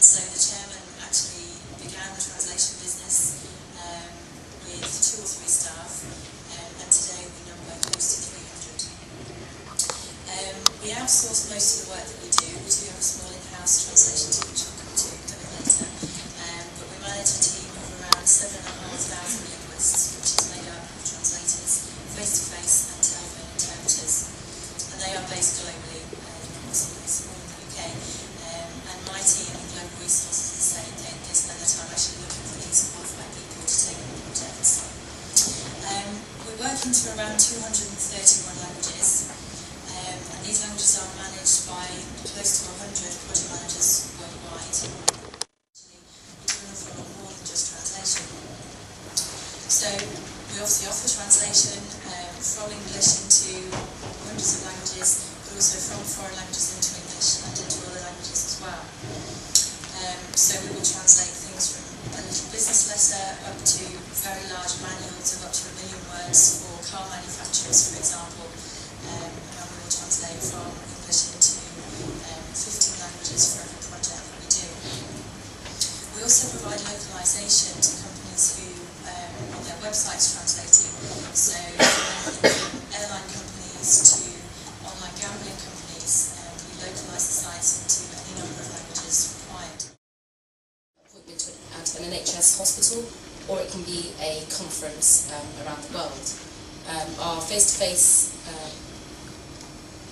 So the chairman actually began the translation business with 2 or 3 staff, and today we number close to 300. We outsource most of the work that we do. We do have a small in-house translation team, which I'll come to a bit later, but we manage a team of around 7,500 linguists, which is made up of translators, face-to-face and telephone interpreters, and they are based globally, also in the UK. And my team in Global Resources is saying they spend their time actually looking for these qualified people to take on projects. We work into around 231 languages, and these languages are managed by close to 100 project managers worldwide. Actually, we do an awful lot more than just translation. So we obviously offer translation from English into hundreds of languages, but also from foreign languages into English and into other languages as well. So we will translate things from a little business letter up to very large manuals of up to 1 million words for car manufacturers, for example, and we will translate from English into 15 languages for every project that we do. We also provide localization to companies who want their websites translated, so from airline companies to online gambling companies, we localize the sites into any number of languages required. Appointment at an NHS hospital, or it can be a conference around the world. Our face-to-face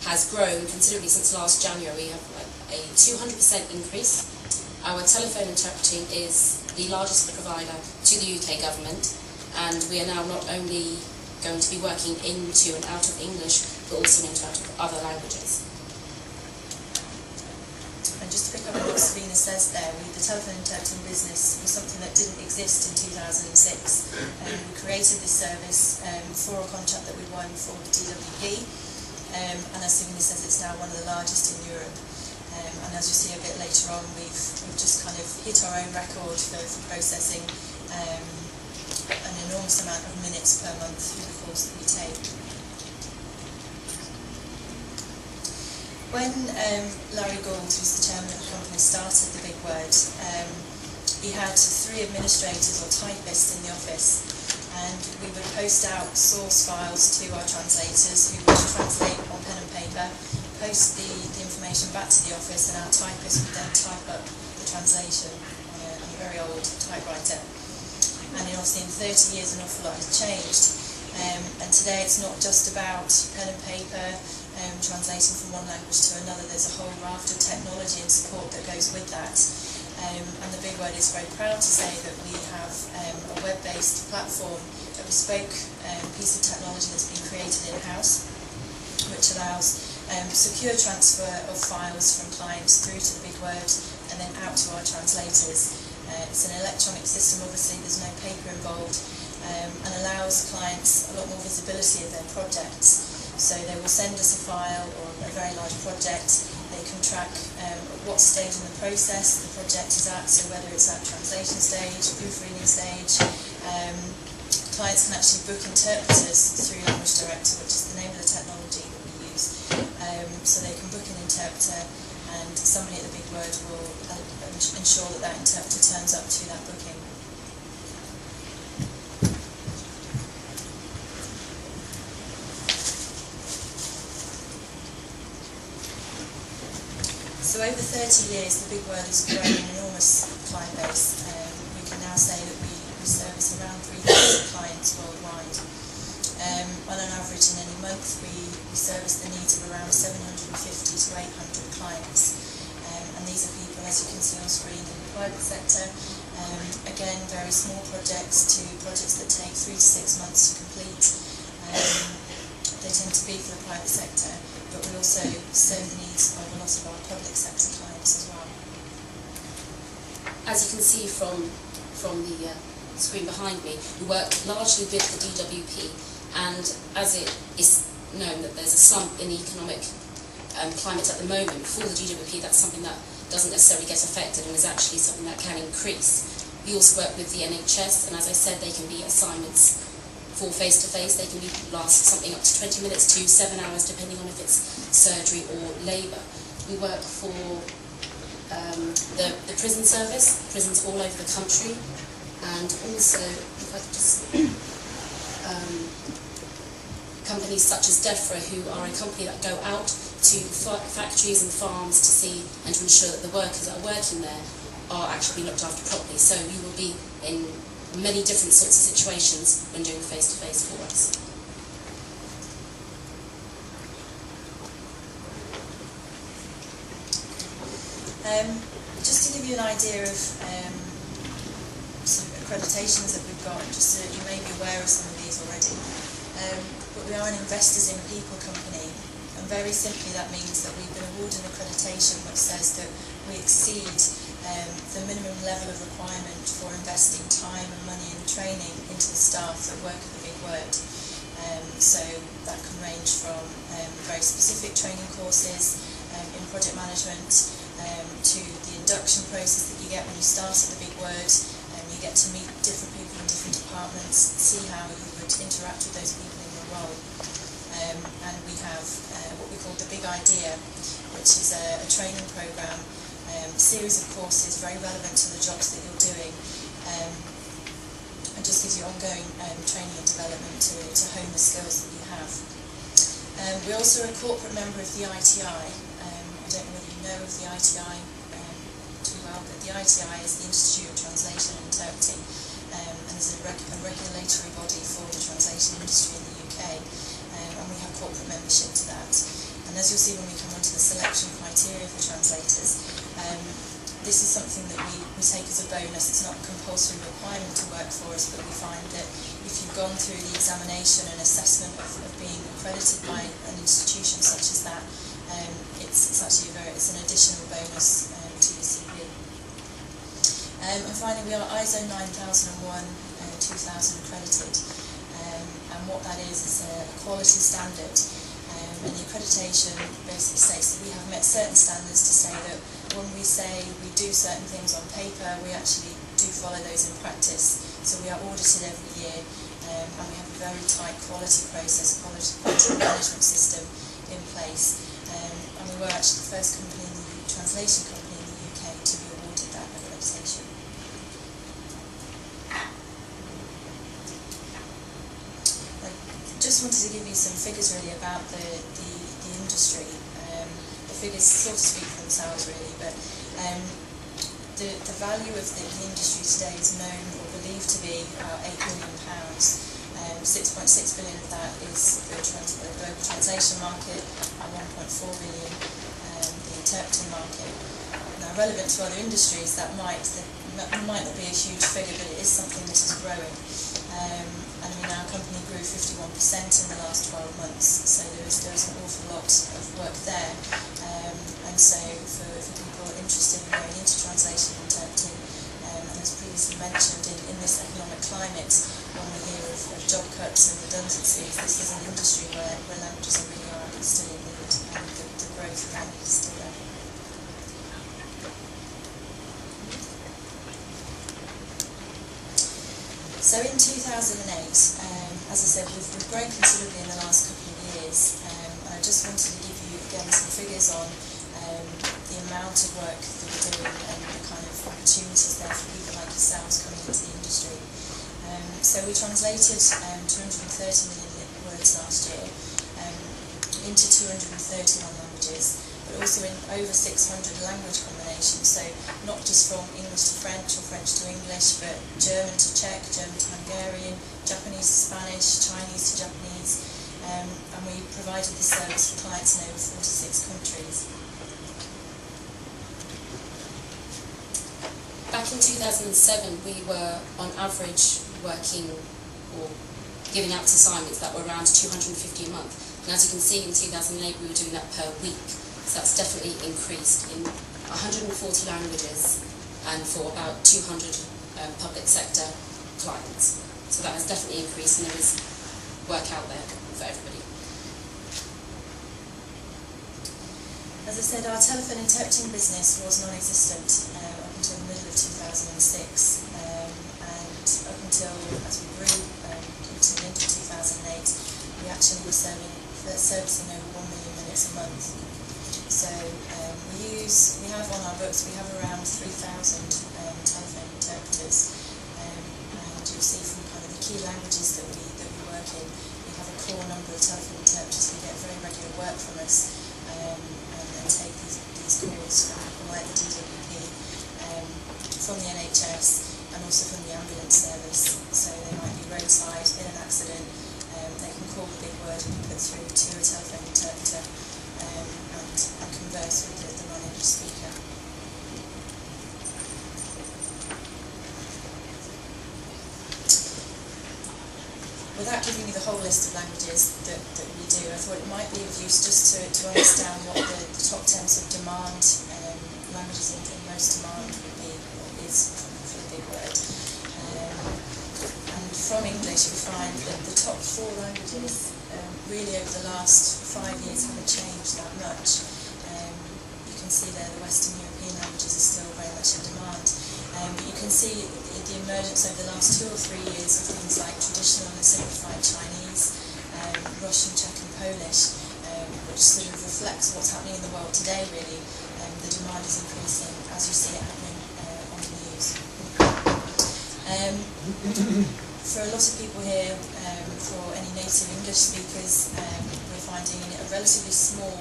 has grown considerably since last January. We have a 200% increase. Our telephone interpreting is the largest provider to the UK government, and we are now not only going to be working into and out of English, but also into and out of other languages. And just to pick up on what Sabina says there, the telephone interpreting business was something that didn't exist in 2006. We created this service for a contract that we won for the DWP, and as Sabina says, it's now one of the largest in Europe. And as you'll see a bit later on, we've just kind of hit our own record for processing an enormous amount of minutes per month through the calls that we take. When Larry Gould, who's the chairman of the company, started The Big Word, he had 3 administrators or typists in the office, and we would post out source files to our translators who would translate on pen and paper, post the information back to the office, and our typist would then type up the translation on a very old typewriter. And obviously in 30 years an awful lot has changed, and today it's not just about pen and paper, translating from one language to another. There's a whole raft of technology and support that goes with that. And The Big Word is very proud to say that we have a web-based platform, a bespoke piece of technology that's been created in-house, which allows secure transfer of files from clients through to The Big Word and then out to our translators. It's an electronic system, obviously there's no paper involved, and allows clients a lot more visibility of their projects. So they will send us a file or a very large project. They can track at what stage in the process the project is at, so whether it's at translation stage, proofreading stage. Clients can actually book interpreters through Language Director, which is the name of the technology that we use. So they can book an interpreter, and somebody at The Big Word will ensure that that interpreter turns up to that booking. So over 30 years, The Big Word has grown an enormous client base. We can now say that we service around 3,000 clients worldwide. On an average in any month, we service the needs of around 750 to 800 clients. And these are people, as you can see on screen, in the private sector. Again, very small projects to projects that take 3 to 6 months to complete. They tend to be for the private sector, but we also serve the needs of a lot of our public sector clients as well. As you can see from the screen behind me, we work largely with the DWP, and as it is known that there's a slump in the economic climate at the moment for the DWP, that's something that doesn't necessarily get affected and is actually something that can increase. We also work with the NHS, and as I said, they can be assignments for face-to-face. They can last something up to 20 minutes to 7 hours, depending on if it's surgery or labour. We work for the prison service, prisons all over the country, and also, if I could just, companies such as DEFRA, who are a company that go out to factories and farms to see and to ensure that the workers that are working there are actually being looked after properly. So you will be in many different sorts of situations when doing face-to-face for us. Just to give you an idea of some accreditations that we've got, just so that you may be aware of some of these already. But we are an Investors in People company, and very simply that means that we've been awarded an accreditation which says that we exceed the minimum level of requirement for investing time and money and training into the staff that work at the Big Word. So that can range from very specific training courses in project management, to the induction process that you get when you start at the Big Word. You get to meet different people in different departments, see how you would interact with those people in your role. And we have what we call the Big Idea, which is a training programme, a series of courses very relevant to the jobs that you're doing, and just gives you ongoing training and development to hone the skills that you have. We're also a corporate member of the ITI. I don't know whether you know of the ITI too well, but the ITI is the Institute of Translation and Interpreting, and is a regulatory body for the translation industry in the UK, and we have corporate membership to that. And as you'll see when we come onto the selection criteria for translators, this is something that we take as a bonus. It's not a compulsory requirement to work for us, but we find that if you've gone through the examination and assessment of being accredited by an institution such as that, it's actually it's an additional bonus to your CV. And finally, we are ISO 9001 2000 accredited, and what that is a quality standard. And the accreditation basically states that we have met certain standards to say that when we say we do certain things on paper, we actually do follow those in practice. So we are audited every year, and we have a very tight quality process, quality management system in place. And we were actually the first company translation company in the UK to be awarded that accreditation. I just wanted to give you some figures really about the industry. The figures sort of speak for themselves really, but the value of the industry today is known or believed to be about £8 billion. 6.6 billion of that is the global translation market, and 1.4 billion the interpreting market. Now, relevant to other industries, that might not be a huge figure, but it is something that is growing. And I mean, our company grew 51% in the last 12 months, so there's an awful lot of work there. And so for people interested in going into translation and interpreting, and as previously mentioned, in this economic climate, when we hear of job cuts and redundancies, this is an industry where languages really are still in need, and the growth of that is still there. So in 2008, as I said, we've grown considerably in the last couple of years, and I just wanted to give you again some figures on the amount of work that we're doing and the kind of opportunities there for people like yourselves coming into the industry. So we translated 230 million words last year into 231 languages, but also in over 600 language combinations, so not just from English to French or French to English, but German to Czech, German to Hungarian, Japanese to Spanish, Chinese to Japanese, and we provided this service for clients in over 46 countries. Back in 2007, we were on average working or giving out assignments that were around 250 a month. And as you can see, in 2008, we were doing that per week. So that's definitely increased in 140 languages and for about 200 public sector clients. So that has definitely increased, and there is work out there for everybody. As I said, our telephone interpreting business was non-existent up until the middle of 2006, and up until, as we grew into the end of 2008, we actually were servicing over 1 million minutes a month. So we have on our books us, we have around 3,000 telephone interpreters, and you'll see from kind of the key languages that we work in, we have a core number of telephone interpreters who get very regular work from us and take these calls from like the DWP, from the NHS, and also from the ambulance service. So they might be roadside in an accident, they can call the big word and be put through to a telephone interpreter and converse with the non-English speaker. Without giving you the whole list of languages that we do, I thought it might be of use just to understand what the top 10 of demand languages in most demand would be, or is for the big word. And from English we find that the top 4 languages really over the last 5 years haven't changed that much. You can see there the Western European languages are still very much in demand. But you can see the emergence over the last 2 or 3 years of things like traditional and simplified Chinese, Russian, Czech and Polish, which sort of reflects what's happening in the world today really. The demand is increasing as you see it happening on the news. For a lot of people here, for any native English speakers, we're finding a relatively small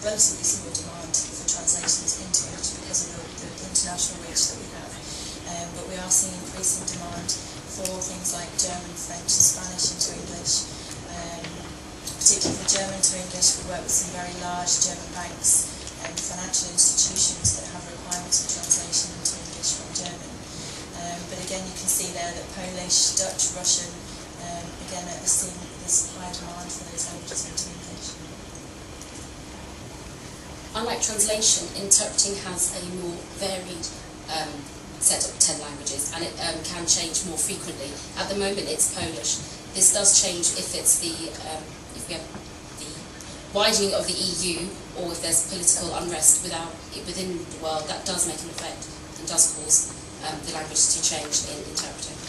demand for translations into English because of the international reach that we have. But we are seeing increasing demand for things like German, French and Spanish into English. Particularly for German to English, we work with some very large German banks and financial institutions that have requirements for translation into English from German. But again, you can see there that Polish, Dutch, Russian, again, are seeing this high demand for those languages into English. Unlike translation, interpreting has a more varied set of 10 languages, and it can change more frequently. At the moment it's Polish. This does change if it's if we have the widening of the EU, or if there's political unrest within the world. That does make an effect and does cause the language to change in interpreting.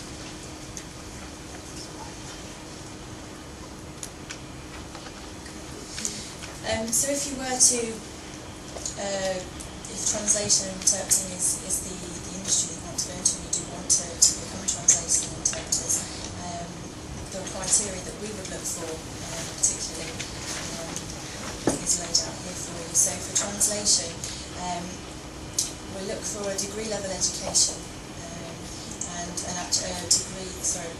So if you were to, if translation and interpreting is the industry that you want to go into, and you do want to become translators and interpreters, the criteria that we would look for particularly is laid out here for you. So for translation, we look for a degree level education and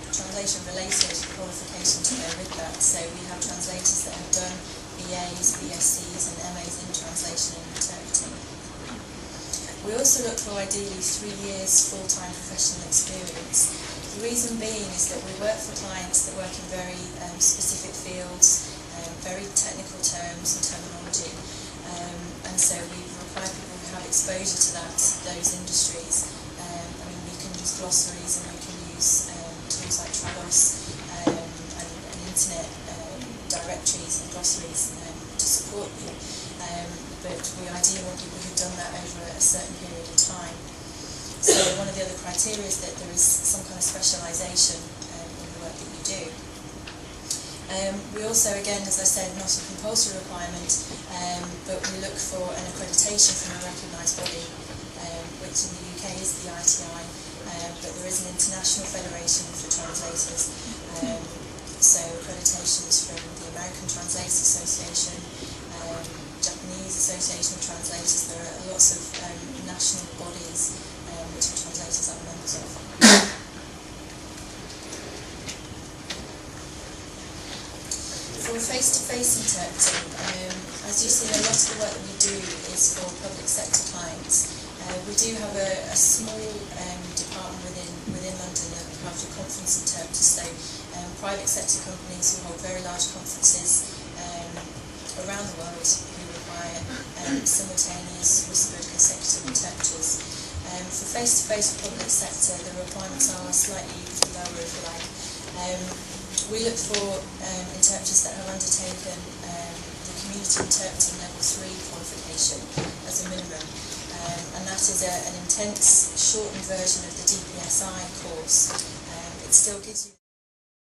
translation related qualification to go with that. So we have translators that have done BAs, BScs and MAs in translation and interpreting. We also look for ideally 3 years full-time professional experience. The reason being is that we work for clients that work in very specific fields, very technical terms and terminology, and so we require people who have exposure to those industries. We can use glossaries and we can use tools like Trados and internet directories and glossaries to support you. But we ideally want people who've done that over a certain period of time. So one of the other criteria is that there is some kind of specialisation in the work that you do. We also, again, as I said, not a compulsory requirement, but we look for an accreditation from a recognised body, which in the UK is the ITI, but there is an international federation for translators. So accreditations from the American Translators Association, Japanese Association of Translators. There are lots of national bodies which translators are members of. For face-to-face interpreting, as you see, a lot of the work that we do is for public sector clients. We do have a small department within London that look after conference interpreters, so private sector companies who hold very large conferences around the world who require simultaneous whispered consecutive interpreters. For face-to-face public sector, the requirements are slightly lower, if you like. We look for interpreters that have undertaken the Community Interpreting Level 3 qualification as a minimum, and that is an intense, shortened version of the DPSI course. It still gives you